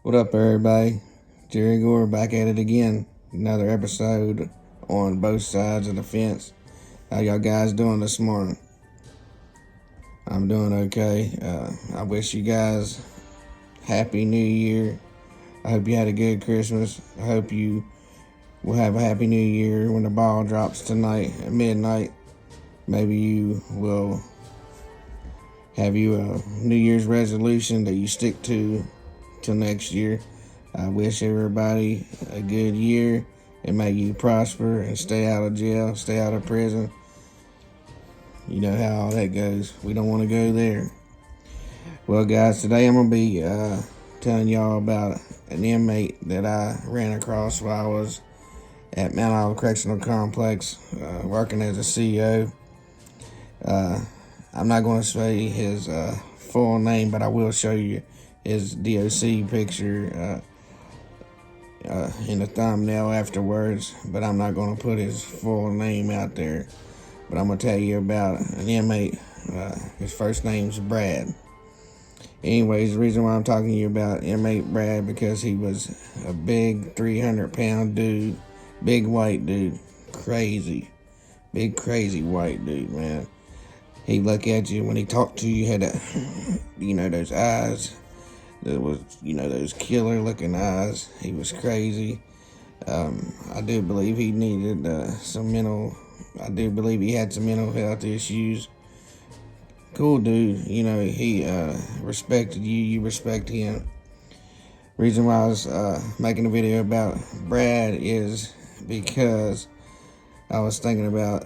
What up, everybody? Jerry Gore back at it again. Another episode on both sides of the fence. How y'all guys doing this morning? I'm doing okay. I wish you guys Happy New Year. I hope you had a good Christmas. I hope you will have a Happy New Year when the ball drops tonight at midnight. Maybe you will have you a New Year's resolution that you stick to till next year. I wish everybody a good year and may you prosper and stay out of jail, stay out of prison. You know how all that goes. We don't want to go there. Well, guys, today I'm going to be telling y'all about an inmate that I ran across while I was at Mount Olive Correctional Complex working as a CEO. I'm not going to say his full name, but I will show you his DOC picture in the thumbnail afterwards, but I'm not going to put his full name out there. But I'm going to tell you about an inmate. His first name's Brad. Anyways, the reason why I'm talking to you about inmate Brad, because he was a big 300-pound dude, big white dude, big crazy white dude, man. He'd look at you when he talked to you, had that, those eyes. There was, those killer-looking eyes. He was crazy. I do believe he needed I do believe he had some mental health issues. Cool dude. He respected you. You respect him. Reason why I was making a video about Brad is because I was thinking about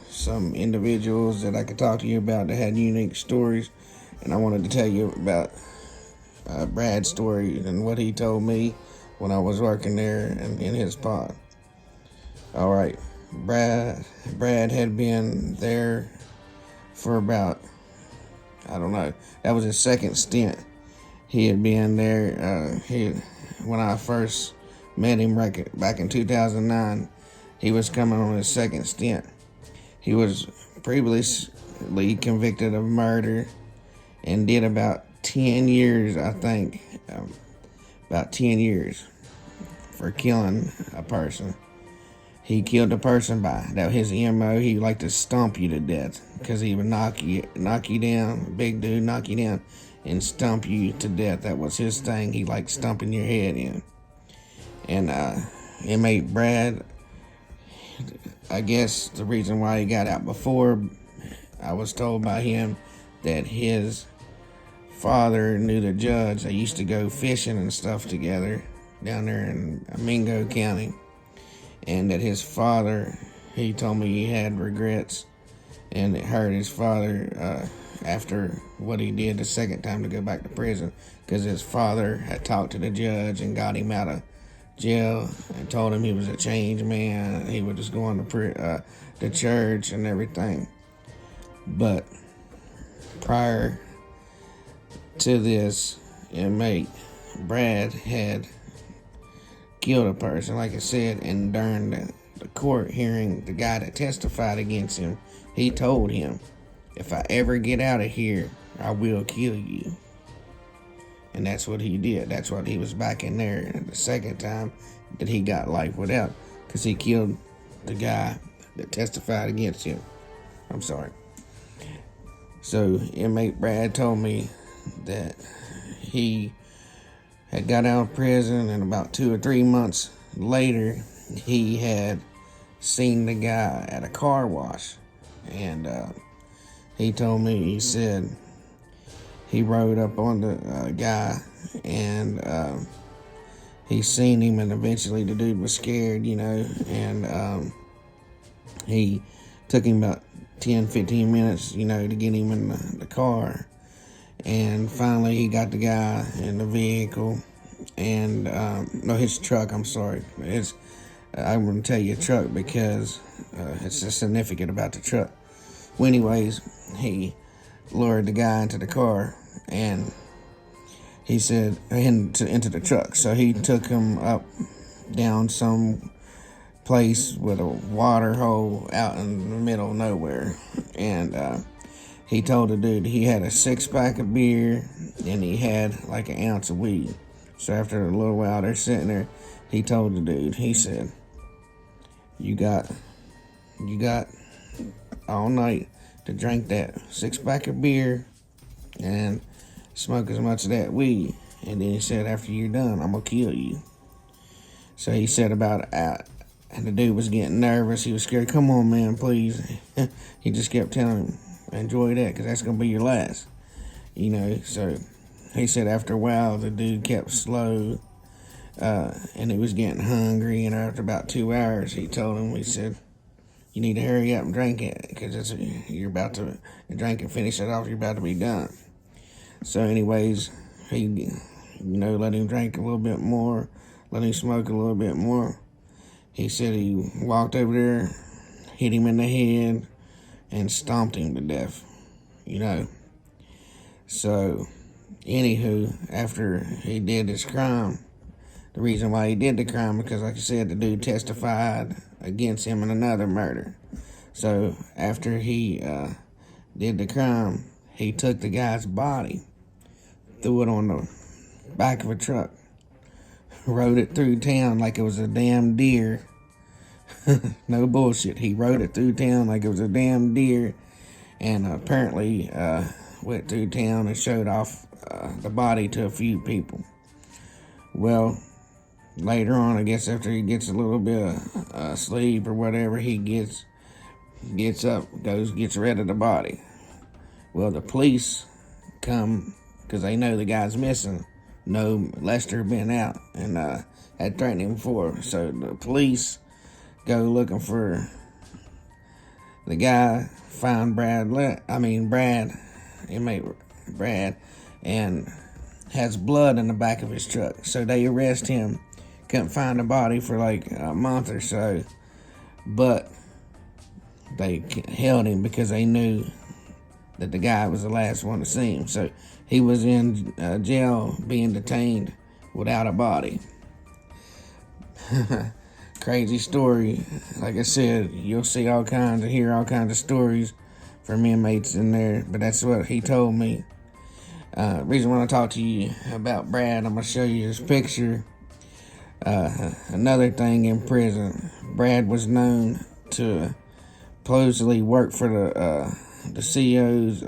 some individuals that I could talk to you about that had unique stories, and I wanted to tell you about Brad's story and what he told me when I was working there and in his pod. All right, Brad had been there for about, I don't know, that was his second stint. He had been there, when I first met him back in 2009, he was coming on his second stint. He was previously convicted of murder and did about 10 years, I think, about 10 years for killing a person. He killed a person that was his MO. He liked to stomp you to death because he would knock you down, big dude, knock you down and stomp you to death. That was his thing. He liked stomping your head in. And inmate Brad, I guess the reason why he got out before, I was told by him that his father knew the judge. They used to go fishing and stuff together down there in Mingo County. And that his father, he told me he had regrets and it hurt his father after what he did the second time to go back to prison, because his father had talked to the judge and got him out of jail and told him he was a changed man. He was just going to church and everything. But prior to this inmate, Brad had killed a person, like I said, and during the court hearing, the guy that testified against him, he told him, if I ever get out of here, I will kill you. And that's what he did. That's what he was back in there the second time that he got life without, because he killed the guy that testified against him. I'm sorry. So inmate Brad told me that he had got out of prison, and about 2 or 3 months later, he had seen the guy at a car wash. And he told me, he said he rode up on the guy, and he seen him, and eventually the dude was scared, and he took him about 10-15 minutes, to get him in the car. And finally he got the guy in the vehicle, and no, his truck, I'm sorry. I'm going to tell you truck because it's just significant about the truck. Well, anyways, he lured the guy into the car, and he said into the truck. So he took him up down some place with a water hole out in the middle of nowhere, and he told the dude he had a 6-pack of beer and he had like an ounce of weed. So after a little while, they're sitting there. He told the dude, he said, you got all night to drink that 6-pack of beer and smoke as much of that weed. And then he said, after you're done, I'm gonna kill you. So he said about out, and the dude was getting nervous. He was scared. Come on, man, please. He just kept telling him, enjoy that, because that's gonna be your last. So he said after a while, the dude kept slow, and he was getting hungry. And after about 2 hours, he told him, he said, you need to hurry up and drink it, because you're about to drink and finish it off. You're about to be done. So anyways, he, let him drink a little bit more, let him smoke a little bit more. He said he walked over there, hit him in the head, and stomped him to death, So, anywho, after he did this crime, the reason why he did the crime, because like I said, the dude testified against him in another murder. So, after he did the crime, he took the guy's body, threw it on the back of a truck, rode it through town like it was a damn deer. No bullshit. He rode it through town like it was a damn deer, and apparently went through town and showed off the body to a few people. Well, later on, I guess after he gets a little bit of sleep or whatever, he gets up, gets rid of the body. Well, the police come because they know the guy's missing. No, Lester had been out and had threatened him before. So the police go looking for the guy, find inmate Brad, and has blood in the back of his truck. So they arrest him. Couldn't find the body for like a month or so, but they held him because they knew that the guy was the last one to see him. So he was in jail being detained without a body. Crazy story. Like I said, you'll hear all kinds of stories from inmates in there, but that's what he told me. Reason I want to talk to you about Brad, I'm going to show you his picture. Another thing in prison, Brad was known to supposedly work for the COs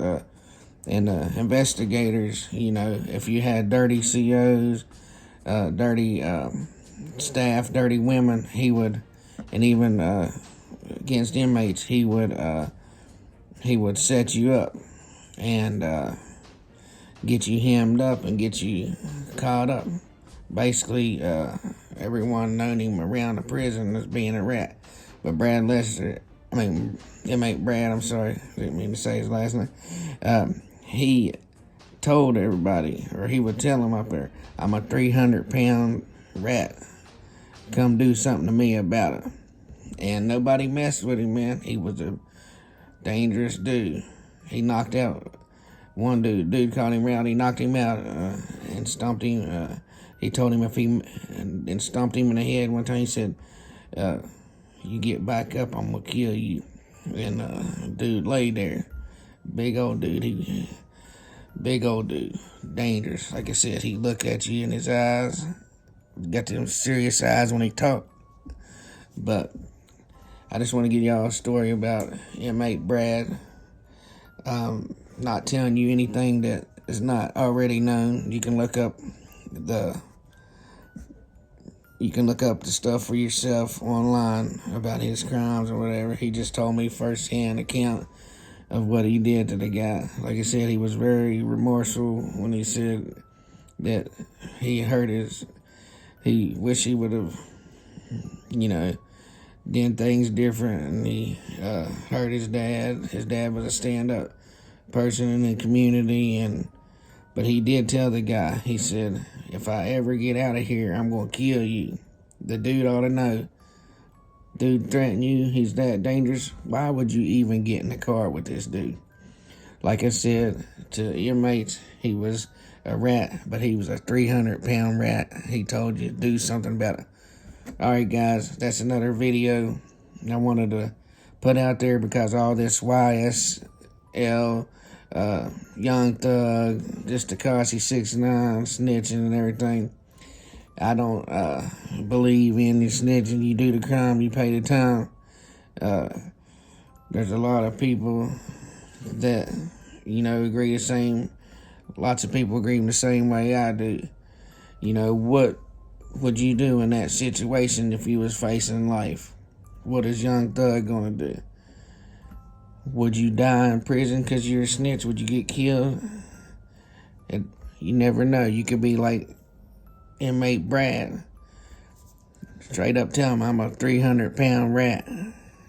and investigators. If you had dirty COs, dirty staff, dirty women, he would, and even against inmates, he would set you up and get you hemmed up and get you caught up. Basically, everyone known him around the prison as being a rat. But inmate Brad, I'm sorry, didn't mean to say his last name. He told everybody, or he would tell them up there, I'm a 300-pound rat. Come do something to me about it. And nobody messed with him, man. He was a dangerous dude. He knocked out one dude. Dude called him Rowdy, knocked him out and stomped him. He told him and stomped him in the head one time. He said, you get back up, I'm going to kill you. And dude laid there. Big old dude. Dangerous. Like I said, he look at you in his eyes. Got them serious eyes when he talked. But I just want to give y'all a story about inmate Brad. Not telling you anything that is not already known. You can look up the stuff for yourself online about his crimes or whatever. He just told me firsthand account of what he did to the guy. Like I said, he was very remorseful when he said that he wished he would have, done things different, and he hurt his dad. His dad was a stand-up person in the community, but he did tell the guy, he said, if I ever get out of here, I'm going to kill you. The dude ought to know. Dude threatened you. He's that dangerous. Why would you even get in the car with this dude? Like I said to inmates, he was a rat, but he was a 300-pound rat. He told you to do something about it. All right, guys, that's another video I wanted to put out there because all this YSL, Young Thug, just Tekashi 6ix9ine, snitching and everything. I don't believe in the snitching. You do the crime, you pay the time. There's a lot of people that, agree the same. Lots of people agree the same way I do. What would you do in that situation if you was facing life? What is Young Thug gonna do? Would you die in prison because you're a snitch? Would you get killed? You never know. You could be like Inmate Brad. Straight up tell him I'm a 300-pound rat.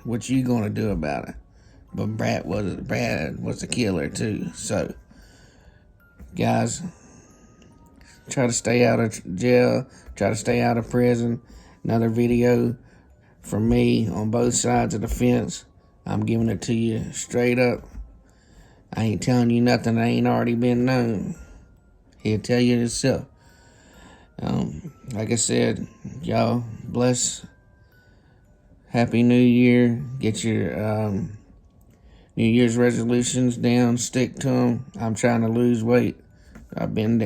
What you gonna do about it? But Brad was a killer too. So, guys, try to stay out of jail. Try to stay out of prison. Another video from me on both sides of the fence. I'm giving it to you straight up. I ain't telling you nothing that ain't already been known. He'll tell you himself. Like I said, y'all bless. Happy New Year. Get your New Year's resolutions down. Stick to them. I'm trying to lose weight. I've been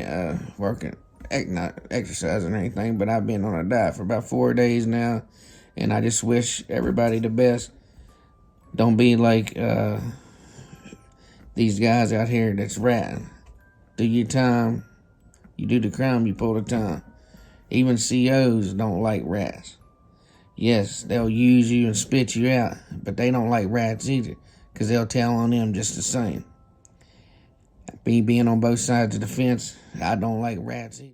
working, not exercising or anything, but I've been on a diet for about 4 days now. And I just wish everybody the best. Don't be like these guys out here that's ratting. Do your time. You do the crime, you pull the time. Even COs don't like rats. Yes, they'll use you and spit you out, but they don't like rats either, because they'll tell on them just the same. Me being on both sides of the fence, I don't like rats either.